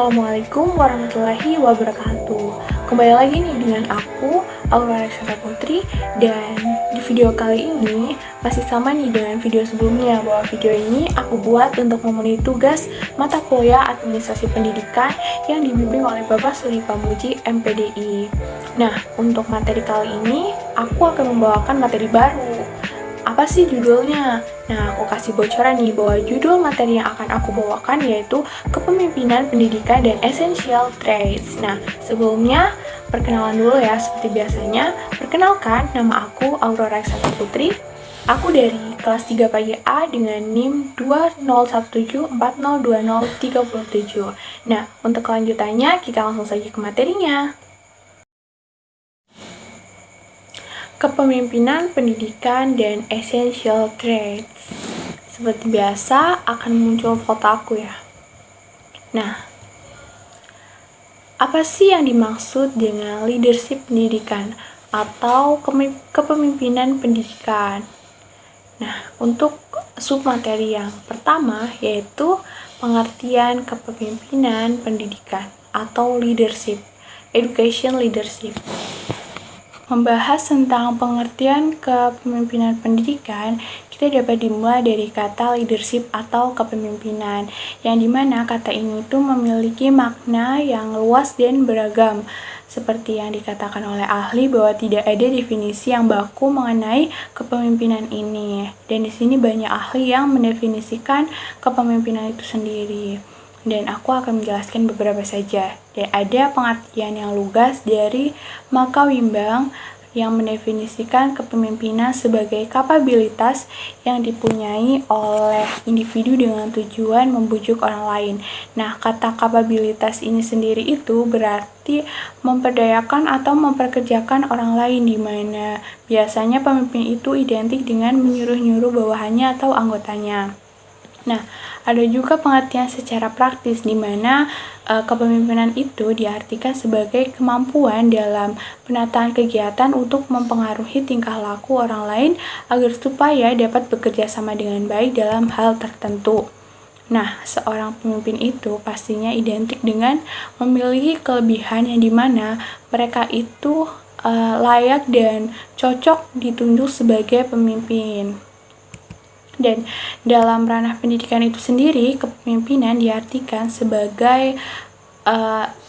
Assalamualaikum warahmatullahi wabarakatuh. Kembali lagi nih dengan aku, Aurora Reksa Putri. Dan di video kali ini masih sama nih dengan video sebelumnya, bahwa video ini aku buat untuk memenuhi tugas mata kuliah Administrasi Pendidikan yang dibimbing oleh Bapak Suri Pamuji MPDI. Nah, untuk materi kali ini aku akan membawakan materi baru. Apa sih judulnya? Nah, aku kasih bocoran nih bahwa judul materi yang akan aku bawakan yaitu Kepemimpinan Pendidikan dan Essential Traits. Nah, sebelumnya perkenalan dulu ya, seperti biasanya. Perkenalkan, nama aku Aurora Reksa Putri. Aku dari kelas 3 PGA dengan NIM 2017402037. Nah, untuk kelanjutannya kita langsung saja ke materinya. Kepemimpinan Pendidikan dan Essential Traits. Seperti biasa akan muncul foto aku ya. Nah, apa sih yang dimaksud dengan leadership pendidikan atau kepemimpinan pendidikan? Nah, untuk submateri yang pertama yaitu pengertian kepemimpinan pendidikan atau leadership, education leadership. Membahas tentang pengertian kepemimpinan pendidikan, kita dapat dimulai dari kata leadership atau kepemimpinan, yang dimana kata ini itu memiliki makna yang luas dan beragam. Seperti yang dikatakan oleh ahli bahwa tidak ada definisi yang baku mengenai kepemimpinan ini. Dan di sini banyak ahli yang mendefinisikan kepemimpinan itu sendiri. Dan aku akan menjelaskan beberapa saja. Dan ada pengertian yang lugas dari Maka Wimbang yang mendefinisikan kepemimpinan sebagai kapabilitas yang dipunyai oleh individu dengan tujuan membujuk orang lain. Nah, kata kapabilitas ini sendiri itu berarti memperdayakan atau memperkerjakan orang lain, di mana biasanya pemimpin itu identik dengan menyuruh-nyuruh bawahannya atau anggotanya. Nah, ada juga pengertian secara praktis di mana kepemimpinan itu diartikan sebagai kemampuan dalam penataan kegiatan untuk mempengaruhi tingkah laku orang lain agar supaya dapat bekerja sama dengan baik dalam hal tertentu. Nah, seorang pemimpin itu pastinya identik dengan memiliki kelebihan yang dimana mereka itu layak dan cocok ditunjuk sebagai pemimpin. Dan dalam ranah pendidikan itu sendiri, kepemimpinan diartikan sebagai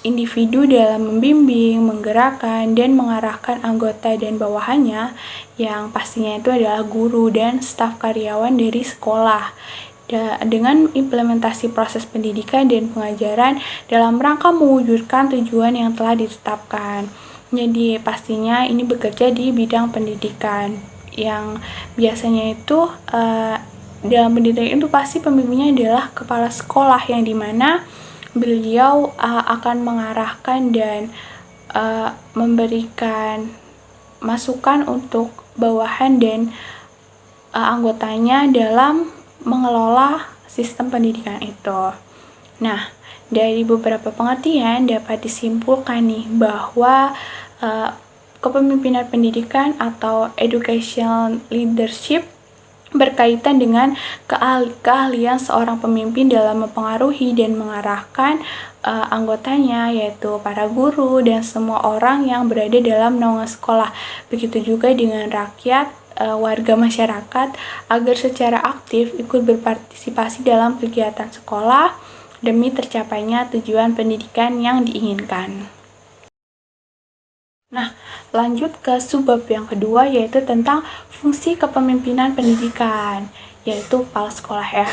individu dalam membimbing, menggerakkan, dan mengarahkan anggota dan bawahannya, yang pastinya itu adalah guru dan staf karyawan dari sekolah, dengan implementasi proses pendidikan dan pengajaran dalam rangka mewujudkan tujuan yang telah ditetapkan. Jadi pastinya ini bekerja di bidang pendidikan, yang biasanya itu dalam pendidikan itu pasti pemimpinnya adalah kepala sekolah, yang dimana beliau akan mengarahkan dan memberikan masukan untuk bawahan dan anggotanya dalam mengelola sistem pendidikan itu. Nah, dari beberapa pengertian dapat disimpulkan nih bahwa kepemimpinan pendidikan atau education leadership berkaitan dengan keahlian seorang pemimpin dalam mempengaruhi dan mengarahkan anggotanya, yaitu para guru dan semua orang yang berada dalam naungan sekolah. Begitu juga dengan rakyat, warga masyarakat, agar secara aktif ikut berpartisipasi dalam kegiatan sekolah demi tercapainya tujuan pendidikan yang diinginkan. Nah, lanjut ke subbab yang kedua, yaitu tentang fungsi kepemimpinan pendidikan, yaitu kepala sekolah ya.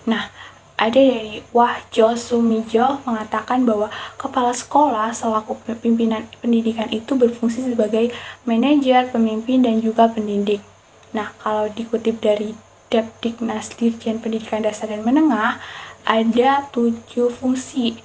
Nah, ada dari Wahjo Sumijo mengatakan bahwa kepala sekolah selaku pimpinan pendidikan itu berfungsi sebagai manajer, pemimpin, dan juga pendidik. Nah, kalau dikutip dari Depdiknas Dirjen Pendidikan Dasar dan Menengah, ada 7 fungsi.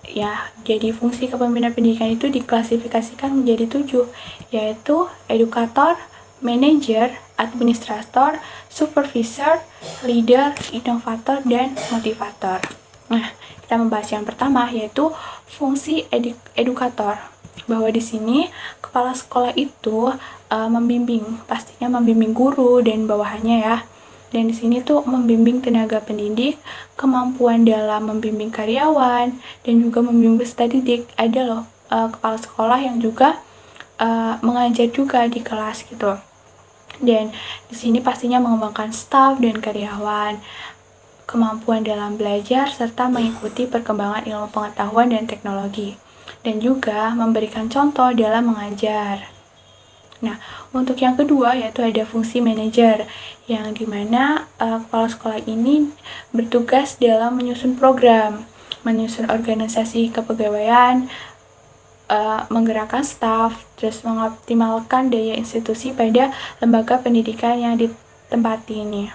Ya, jadi fungsi kepemimpinan pendidikan itu diklasifikasikan menjadi 7, yaitu edukator, manajer, administrator, supervisor, leader, inovator, dan motivator. Nah, kita membahas yang pertama, yaitu fungsi edukator. Bahwa di sini kepala sekolah itu membimbing, pastinya membimbing guru dan bawahannya ya. Dan di sini tuh membimbing tenaga pendidik, kemampuan dalam membimbing karyawan, dan juga membimbing peserta didik. Ada loh kepala sekolah yang juga mengajar juga di kelas gitu. Dan di sini pastinya mengembangkan staf dan karyawan, kemampuan dalam belajar serta mengikuti perkembangan ilmu pengetahuan dan teknologi, dan juga memberikan contoh dalam mengajar. Nah, untuk yang kedua yaitu ada fungsi manajer, yang dimana kepala sekolah ini bertugas dalam menyusun program, menyusun organisasi kepegawaian, menggerakkan staf, terus mengoptimalkan daya institusi pada lembaga pendidikan yang ditempati ini.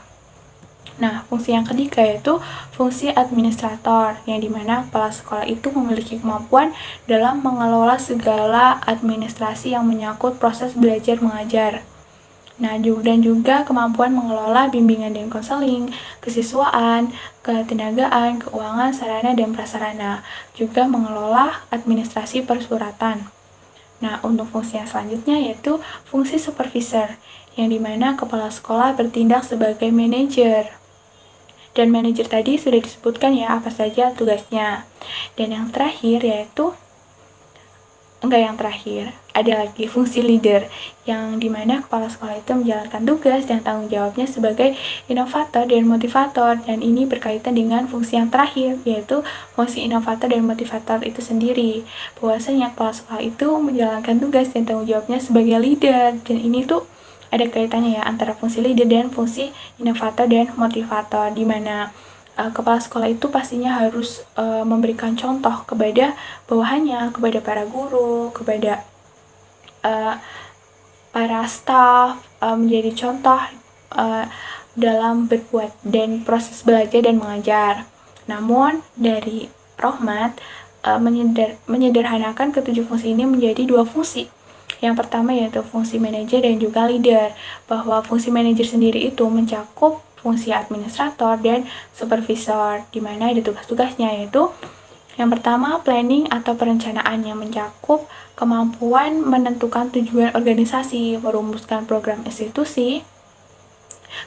Nah, fungsi yang ketiga yaitu fungsi administrator, yang dimana kepala sekolah itu memiliki kemampuan dalam mengelola segala administrasi yang menyangkut proses belajar mengajar. Nah, dan juga kemampuan mengelola bimbingan dan konseling, kesiswaan, ketenagaan, keuangan, sarana dan prasarana, juga mengelola administrasi persuratan. Nah, untuk fungsi yang selanjutnya yaitu fungsi supervisor, yang dimana kepala sekolah bertindak sebagai manajer. Dan manajer tadi sudah disebutkan ya apa saja tugasnya. Dan yang terakhir yaitu ada lagi fungsi leader, yang dimana kepala sekolah itu menjalankan tugas dan tanggung jawabnya sebagai inovator dan motivator, dan ini berkaitan dengan fungsi yang terakhir yaitu fungsi inovator dan motivator itu sendiri, bahwasanya kepala sekolah itu menjalankan tugas dan tanggung jawabnya sebagai leader, dan ini tuh ada kaitannya ya antara fungsi leader dan fungsi inovator dan motivator, di mana kepala sekolah itu pastinya harus memberikan contoh kepada bawahannya, kepada para guru, kepada para staf, menjadi contoh dalam berbuat dan proses belajar dan mengajar. Namun dari Rohmat menyederhanakan ketujuh fungsi ini menjadi 2 fungsi. Yang pertama yaitu fungsi manajer dan juga leader, bahwa fungsi manajer sendiri itu mencakup fungsi administrator dan supervisor, di mana ada tugas-tugasnya yaitu yang pertama planning atau perencanaan, yang mencakup kemampuan menentukan tujuan organisasi, merumuskan program institusi,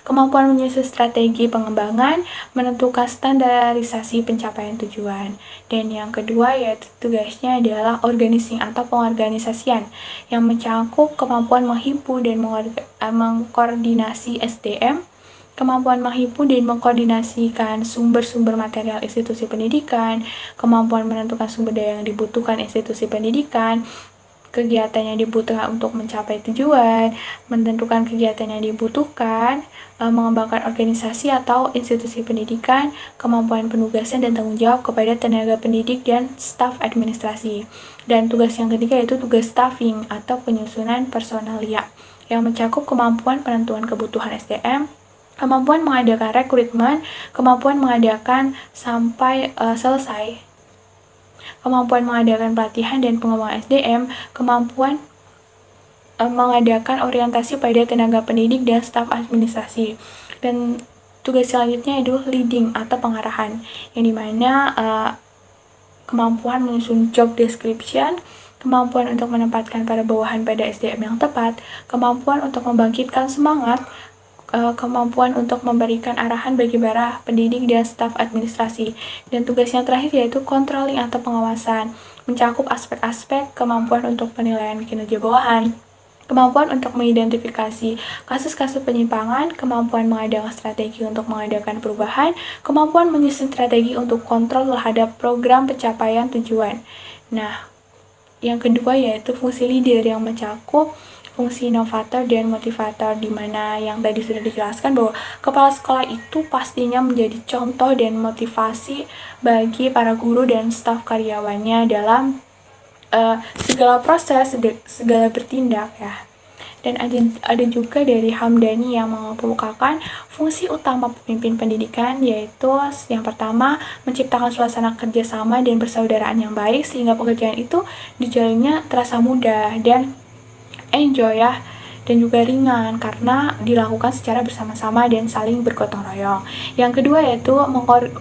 kemampuan menyusun strategi pengembangan, menentukan standarisasi pencapaian tujuan. Dan yang kedua yaitu tugasnya adalah organizing atau pengorganisasian, yang mencakup kemampuan menghimpun dan mengkoordinasi SDM, kemampuan menghimpun dan mengkoordinasikan sumber-sumber material institusi pendidikan, kemampuan menentukan sumber daya yang dibutuhkan institusi pendidikan, kegiatan yang dibutuhkan untuk mencapai tujuan, menentukan kegiatan yang dibutuhkan, mengembangkan organisasi atau institusi pendidikan, kemampuan penugasan dan tanggung jawab kepada tenaga pendidik dan staf administrasi. Dan tugas yang ketiga yaitu tugas staffing atau penyusunan personalia, yang mencakup kemampuan penentuan kebutuhan SDM, kemampuan mengadakan rekrutmen, kemampuan mengadakan sampai selesai, kemampuan mengadakan pelatihan dan pengembangan SDM, kemampuan mengadakan orientasi pada tenaga pendidik dan staf administrasi. Dan tugas selanjutnya yaitu leading atau pengarahan, yang dimana kemampuan menyusun job description, kemampuan untuk menempatkan para bawahan pada SDM yang tepat, kemampuan untuk membangkitkan semangat, kemampuan untuk memberikan arahan bagi para pendidik dan staf administrasi. Dan tugas yang terakhir yaitu controlling atau pengawasan, mencakup aspek-aspek kemampuan untuk penilaian kinerja bawahan, kemampuan untuk mengidentifikasi kasus-kasus penyimpangan, kemampuan mengadakan strategi untuk mengadakan perubahan, kemampuan menyusun strategi untuk kontrol terhadap program pencapaian tujuan. Nah, yang kedua yaitu fungsi leader, yang mencakup fungsi inovator dan motivator, di mana yang tadi sudah dijelaskan bahwa kepala sekolah itu pastinya menjadi contoh dan motivasi bagi para guru dan staf karyawannya dalam segala proses, segala bertindak ya. Dan ada juga dari Hamdani yang mengemukakan fungsi utama pemimpin pendidikan, yaitu yang pertama menciptakan suasana kerjasama dan persaudaraan yang baik sehingga pekerjaan itu dijalannya terasa mudah dan enjoy ya, dan juga ringan karena dilakukan secara bersama-sama dan saling bergotong royong. Yang kedua yaitu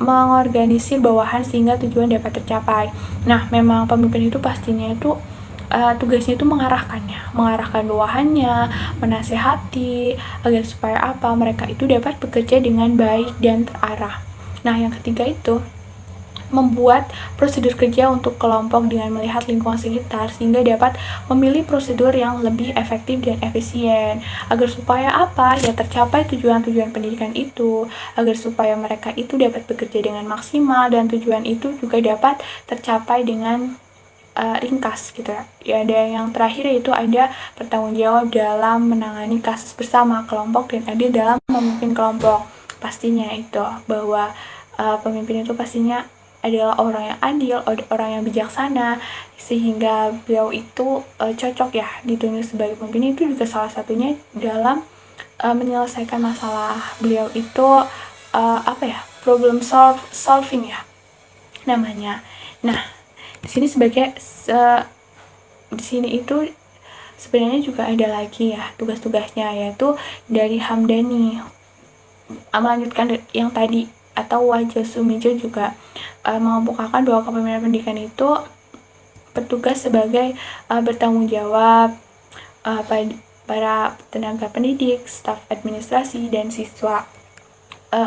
mengorganisir bawahan sehingga tujuan dapat tercapai. Nah, memang pemimpin itu pastinya itu tugasnya itu mengarahkan bawahannya, menasehati agar supaya mereka itu dapat bekerja dengan baik dan terarah. Nah, yang ketiga itu membuat prosedur kerja untuk kelompok dengan melihat lingkungan sekitar sehingga dapat memilih prosedur yang lebih efektif dan efisien agar supaya tercapai tujuan-tujuan pendidikan itu, agar supaya mereka itu dapat bekerja dengan maksimal dan tujuan itu juga dapat tercapai dengan ringkas gitu ya. Ada yang terakhir yaitu ada bertanggung jawab dalam menangani kasus bersama kelompok dan adil dalam memimpin kelompok. Pastinya itu bahwa pemimpin itu pastinya adalah orang yang adil, orang yang bijaksana, sehingga beliau itu cocok ya ditunjuk sebagai pemimpin. Itu juga salah satunya dalam menyelesaikan masalah. Beliau itu problem solving ya namanya. Nah, di sini itu sebenarnya juga ada lagi ya tugas-tugasnya, yaitu dari Hamdani melanjutkan yang tadi, atau Wajah Sumijo juga mengemukakan bahwa kepemimpinan pendidikan itu bertugas sebagai bertanggung jawab para tenaga pendidik, staf administrasi, dan siswa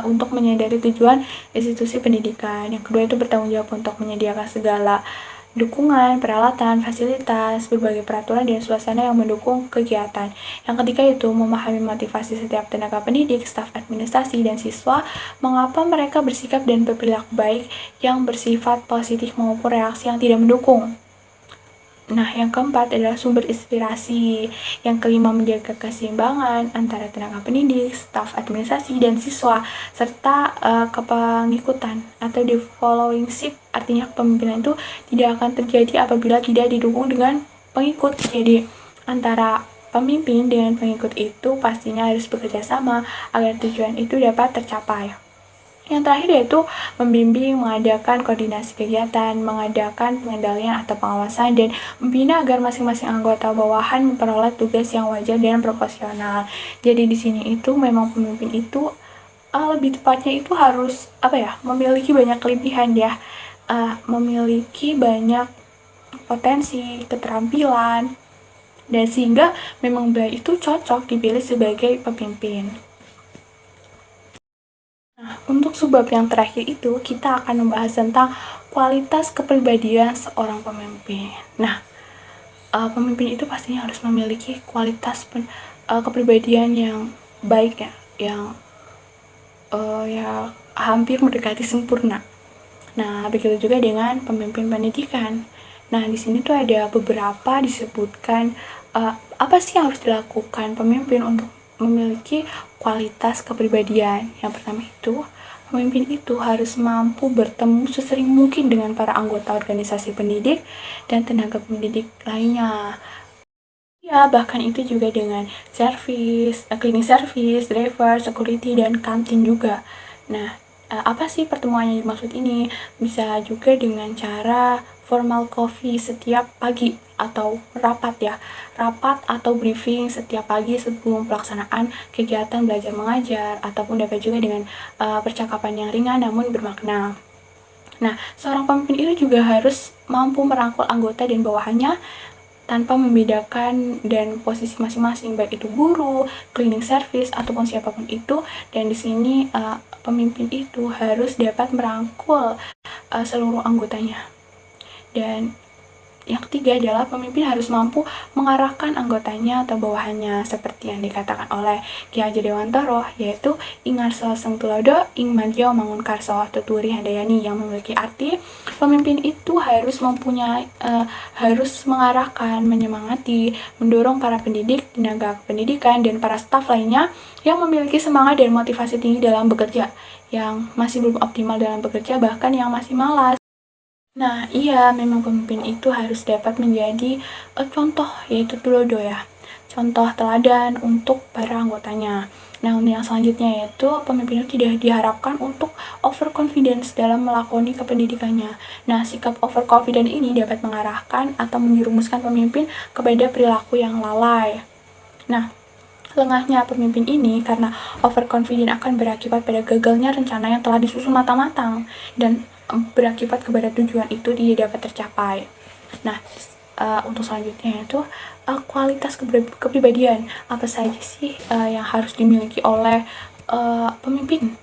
untuk menyadari tujuan institusi pendidikan. Yang kedua itu bertanggung jawab untuk menyediakan segala dukungan, peralatan, fasilitas, berbagai peraturan dan suasana yang mendukung kegiatan. Yang ketiga itu memahami motivasi setiap tenaga pendidik, staf administrasi, dan siswa, mengapa mereka bersikap dan berperilaku baik yang bersifat positif maupun reaksi yang tidak mendukung. Nah, yang keempat adalah sumber inspirasi. Yang kelima, menjaga keseimbangan antara tenaga pendidik, staf administrasi, dan siswa, serta kepengikutan atau the following ship. Artinya kepemimpinan itu tidak akan terjadi apabila tidak didukung dengan pengikut. Jadi, antara pemimpin dengan pengikut itu pastinya harus bekerja sama agar tujuan itu dapat tercapai. Yang terakhir yaitu membimbing, mengadakan koordinasi kegiatan, mengadakan pengendalian atau pengawasan, dan membina agar masing-masing anggota bawahan memperoleh tugas yang wajar dan proporsional. Jadi di sini itu memang pemimpin itu lebih tepatnya itu harus memiliki banyak kelebihan ya, memiliki banyak potensi, keterampilan, dan sehingga memang beliau itu cocok dipilih sebagai pemimpin. Untuk subbab yang terakhir itu, kita akan membahas tentang kualitas kepribadian seorang pemimpin. Nah, pemimpin itu pastinya harus memiliki kualitas kepribadian yang baik ya, yang hampir mendekati sempurna. Nah, begitu juga dengan pemimpin pendidikan. Nah, di sini tuh ada beberapa disebutkan apa sih yang harus dilakukan pemimpin untuk memiliki kualitas kepribadian. Yang pertama itu, pemimpin itu harus mampu bertemu sesering mungkin dengan para anggota organisasi pendidik dan tenaga pendidik lainnya. Ya, bahkan itu juga dengan cleaning service, driver, security, dan kantin juga. Nah, apa sih pertemuannya dimaksud ini? Bisa juga dengan cara formal coffee setiap pagi atau rapat atau briefing setiap pagi sebelum pelaksanaan kegiatan belajar mengajar, ataupun dapat juga dengan percakapan yang ringan namun bermakna. Nah, seorang pemimpin itu juga harus mampu merangkul anggota dan bawahannya tanpa membedakan dan posisi masing-masing, baik itu guru, cleaning service, ataupun siapapun itu. Dan di sini pemimpin itu harus dapat merangkul seluruh anggotanya. Dan yang ketiga adalah pemimpin harus mampu mengarahkan anggotanya atau bawahannya seperti yang dikatakan oleh Ki Hajar Dewantara, yaitu Ingarso Seng Tulodo, Ing Madya Mangun Karso Tuturi Handayani, yang memiliki arti pemimpin itu harus harus mengarahkan, menyemangati, mendorong para pendidik, tenaga pendidikan, dan para staf lainnya yang memiliki semangat dan motivasi tinggi dalam bekerja, yang masih belum optimal dalam bekerja, bahkan yang masih malas. Nah, iya, memang pemimpin itu harus dapat menjadi contoh, yaitu tulodo ya, contoh teladan untuk para anggotanya. Nah, yang selanjutnya yaitu pemimpin itu tidak diharapkan untuk overconfidence dalam melakoni kependidikannya. Nah, sikap overconfident ini dapat mengarahkan atau menjerumuskan pemimpin kepada perilaku yang lalai. Nah, lengahnya pemimpin ini karena overconfident akan berakibat pada gagalnya rencana yang telah disusun matang-matang dan berakibat kepada tujuan itu tidak dapat tercapai. Nah, untuk selanjutnya yaitu kualitas kepribadian. Apa saja sih yang harus dimiliki oleh pemimpin?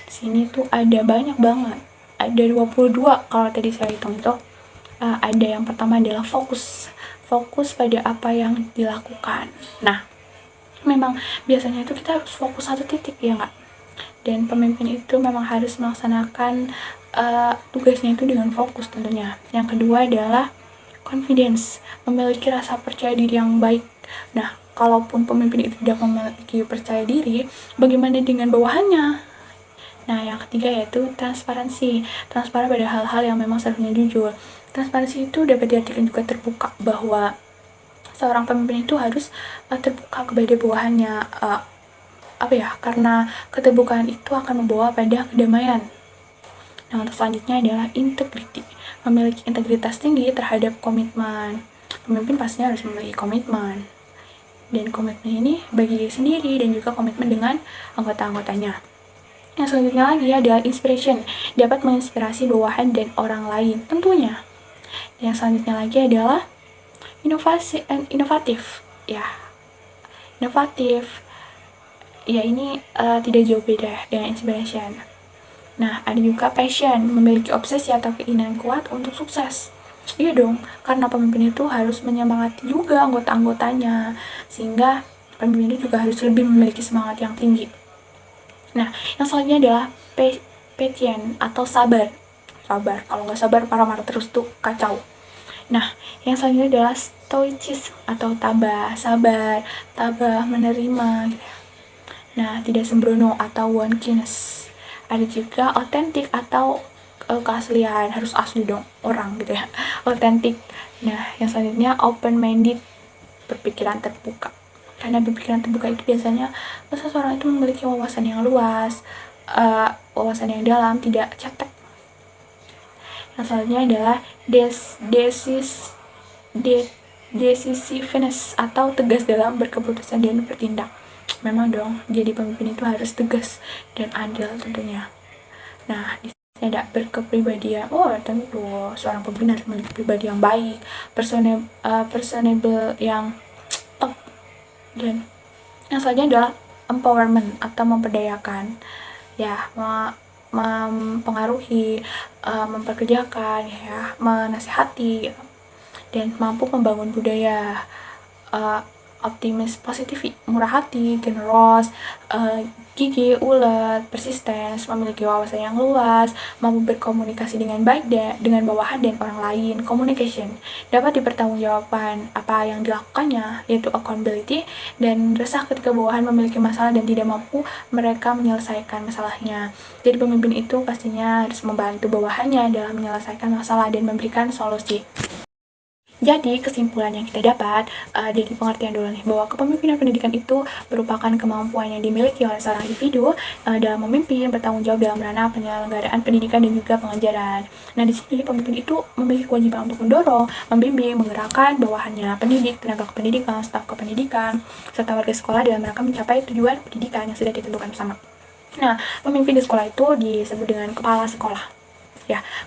Di sini tuh ada banyak banget. Ada 22 kalau tadi saya hitung itu. Ada yang pertama adalah fokus pada apa yang dilakukan. Nah, memang biasanya itu kita harus fokus satu titik, ya nggak? Dan pemimpin itu memang harus melaksanakan tugasnya itu dengan fokus tentunya. Yang kedua adalah confidence, memiliki rasa percaya diri yang baik. Nah, kalaupun pemimpin itu tidak memiliki percaya diri, bagaimana dengan bawahannya? Nah, yang ketiga yaitu transparansi. Transparan pada hal-hal yang memang seharusnya jujur. Transparansi itu dapat diartikan juga terbuka, bahwa seorang pemimpin itu harus terbuka kepada bawahannya. Karena keterbukaan itu akan membawa pada kedamaian. Nah, untuk selanjutnya adalah integrity, memiliki integritas tinggi terhadap komitmen. Pemimpin pastinya harus memiliki komitmen, dan komitmen ini bagi diri sendiri dan juga komitmen dengan anggota-anggotanya. Yang selanjutnya lagi adalah inspiration, dapat menginspirasi bawahan dan orang lain tentunya. Yang selanjutnya lagi adalah inovatif. Inovatif. Ini tidak jauh beda dengan inspiration. Nah, ada juga passion, memiliki obsesi atau keinginan kuat untuk sukses. Iya dong, karena pemimpin itu harus menyemangati juga anggota-anggotanya, sehingga pemimpin itu juga harus lebih memiliki semangat yang tinggi. Nah, yang selanjutnya adalah patience atau sabar. Kalau nggak sabar, marah-marah terus tuh kacau. Nah, yang selanjutnya adalah stoicism atau tabah, sabar, menerima gitu ya. Nah, tidak sembrono atau wonkiness. Ada juga otentik atau keaslian, harus asli dong orang gitu ya, otentik. Nah, yang selanjutnya open minded, berpikiran terbuka. Karena berpikiran terbuka itu biasanya seseorang itu memiliki wawasan yang luas, wawasan yang dalam, tidak cetek. Yang selanjutnya adalah decisiveness atau tegas dalam berkeputusan dan bertindak. Memang dong, jadi pemimpin itu harus tegas dan adil tentunya. Nah, di sini ada berkepribadian. Tentu seorang pemimpin harus memiliki pribadi yang baik, personable yang top. Dan yang selanjutnya adalah empowerment atau memperdayakan. Mempengaruhi, memperkerjakan, menasihati, dan mampu membangun budaya. Optimis, positif, murah hati, generous, gigih, ulet, persisten, memiliki wawasan yang luas, mampu berkomunikasi dengan baik dengan bawahan dan orang lain. Communication dapat dipertanggungjawabkan apa yang dilakukannya, yaitu accountability, dan resah ketika bawahan memiliki masalah dan tidak mampu mereka menyelesaikan masalahnya. Jadi pemimpin itu pastinya harus membantu bawahannya dalam menyelesaikan masalah dan memberikan solusi. Jadi kesimpulan yang kita dapat dari pengertian dulu nih, bahwa kepemimpinan pendidikan itu merupakan kemampuan yang dimiliki oleh seorang individu dalam memimpin, bertanggung jawab dalam ranah penyelenggaraan pendidikan dan juga pengajaran. Nah, di sini pemimpin itu memiliki kewajiban untuk mendorong, membimbing, menggerakkan bawahannya, pendidik, tenaga kependidikan, staf kependidikan, serta warga sekolah dalam rangka mencapai tujuan pendidikan yang sudah ditentukan bersama. Nah, pemimpin di sekolah itu disebut dengan kepala sekolah.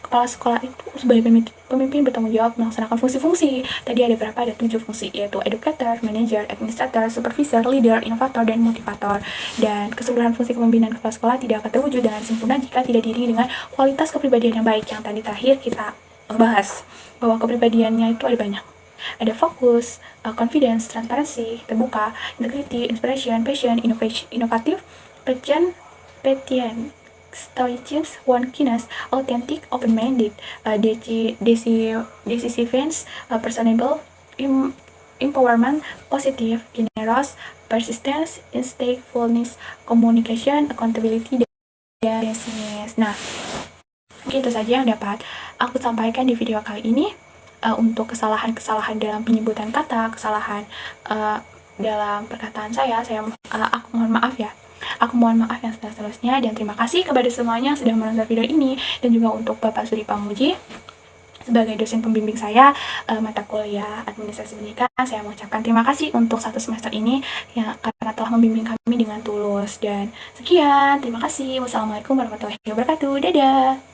Kepala sekolah itu sebagai pemimpin bertanggung jawab melaksanakan fungsi-fungsi. Tadi ada berapa? Ada 7 fungsi, yaitu educator, manager, administrator, supervisor, leader, inovator, dan motivator. Dan keseluruhan fungsi kepemimpinan kepala sekolah tidak akan terwujud dengan sempurna jika tidak diiringi dengan kualitas kepribadian yang baik. Yang tadi terakhir kita bahas bahwa kepribadiannya itu ada banyak. Ada fokus, confidence, transparansi, terbuka, integrity, inspiration, passion, inovatif, patient, stoicism, wonkiness, authentic, open-minded, decisiveness, personable, empowerment, positive, generous, persistence, insightfulness, communication, accountability, dan business. Nah, mungkin itu saja yang dapat aku sampaikan di video kali ini. Untuk kesalahan-kesalahan dalam penyebutan kata, kesalahan dalam perkataan aku mohon maaf ya. Aku mohon maaf yang seterusnya, dan terima kasih kepada semuanya yang sudah menonton video ini, dan juga untuk Bapak Suri Pamuji sebagai dosen pembimbing saya mata kuliah administrasi pendidikan. Saya mengucapkan terima kasih untuk 1 semester ini karena telah membimbing kami dengan tulus. Dan sekian, terima kasih. Wassalamualaikum warahmatullahi wabarakatuh. Dadah.